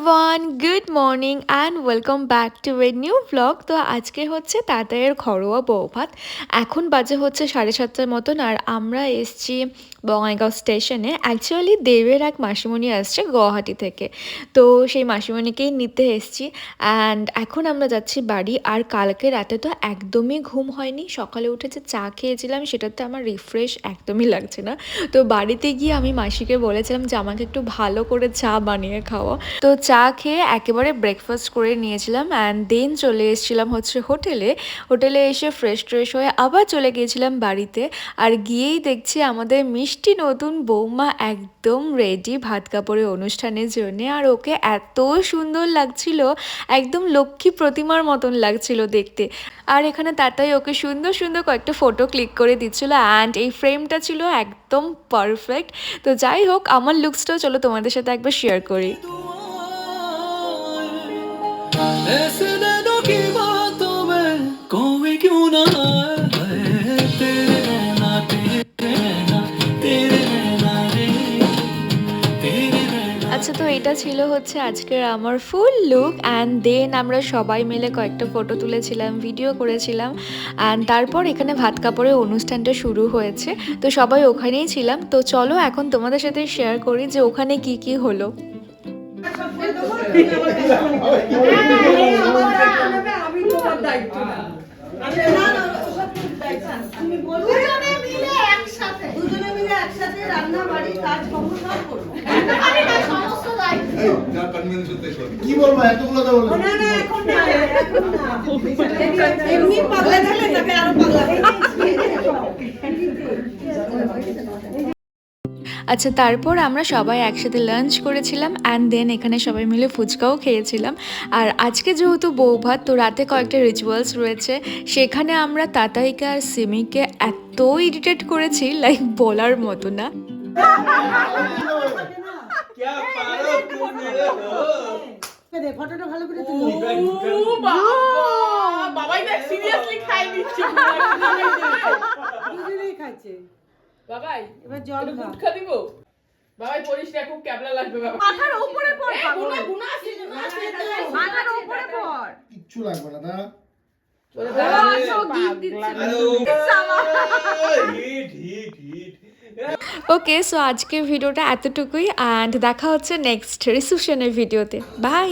Everyone, good morning and welcome back to a new blog. তো আজকে হচ্ছে তাতাইয়ের ঘরোয়া বৌভাত। এখন বাজে হচ্ছে 7:30 মতন, আর আমরা এসছি বঙ্গাইগাঁও স্টেশনে। অ্যাকচুয়ালি দেবের এক মাসিমণি আসছে গুয়াহাটি থেকে, তো সেই মাসিমণিকেই নিতে এসছি। অ্যান্ড এখন আমরা যাচ্ছি বাড়ি। আর কালকে রাতে তো একদমই ঘুম হয়নি, সকালে উঠে যে চা খেয়েছিলাম সেটাতে আমার রিফ্রেশ একদমই লাগছে না। তো বাড়িতে গিয়ে আমি মাসিকে বলেছিলাম যে আমাকে একটু ভালো করে চা বানিয়ে খাওয়া। তো চা খেয়ে একেবারে ব্রেকফাস্ট করে নিয়েছিলাম অ্যান্ড দেন চলে এসেছিলাম হচ্ছে হোটেলে এসে ফ্রেশ ট্রেশ হয়ে আবার চলে গিয়েছিলাম বাড়িতে। আর গিয়েই দেখছি আমাদের মিষ্টি নতুন বৌমা একদম রেডি ভাত কাপড়ের অনুষ্ঠানের জন্য। আর ওকে এত সুন্দর লাগছিল, একদম লক্ষ্মী প্রতিমার মতন লাগছিল দেখতে। আর এখানে তাতাই ওকে সুন্দর সুন্দর কয়েকটা ফটো ক্লিক করে দিচ্ছিল অ্যান্ড এই ফ্রেমটা ছিল একদম পারফেক্ট। তো যাই হোক, আমার লুকসটাও চলো তোমাদের সাথে একবার শেয়ার করি। ऐसे नैनों की बातों में कोई क्यों ना आए, तेरे नैना तेरे नैना रे, तेरे नैना। আচ্ছা, তো এটা ছিল হচ্ছে আজকের আমার ফুল লুক অ্যান্ড দেন আমরা সবাই মিলে কয়েকটা ফটো তুলেছিলাম, ভিডিও করেছিলাম অ্যান্ড তারপর এখানে ভাত কাপড়ের অনুষ্ঠানটা শুরু হয়েছে। তো সবাই ওখানেই ছিলাম। তো চলো এখন তোমাদের সাথে শেয়ার করি যে ওখানে কি কি হলো। আমি তোমার দায়িত্ব না, দুজনে মিলে একসাথে রান্না বাড়ি কাজ সব করবো। কি বলবো এতগুলো তো বলবো না, না এখন না, এমনি পাগলা গেলে তবে আরো পাগলা। আচ্ছা, তারপর আমরা সবাই একসাথে লাঞ্চ করেছিলাম অ্যান্ড দেন এখানে সবাই মিলে ফুচকাও খেয়েছিলাম। আর আজকে যেহেতু বৌভাত, তো রাতে কয়েকটা রিচুয়ালস রয়েছে, সেখানে আমরা তাতাইকে আর সিমিকে এত ইরিটেট করেছি লাইক বলার মতো না। ফটোটা ভালো করে বাবাই দেখ সিরিয়াসলি খাই দিচ্ছে, খাচ্ছে বাবাই। এবার জল খা দিব বাবাই, পরিস না, খুব ক্যাবলা লাগবে বাবা। মাথার উপরে পড়, গুনা গুনা আছে, মাথার উপরে পড়, কিচ্ছু লাগবে না দাঁড়া। ওকে, সো আজকের ভিডিওটা এতটুকুই অ্যান্ড দেখা হচ্ছে নেক্সট রিসেপশনের ভিডিওতে। বাই।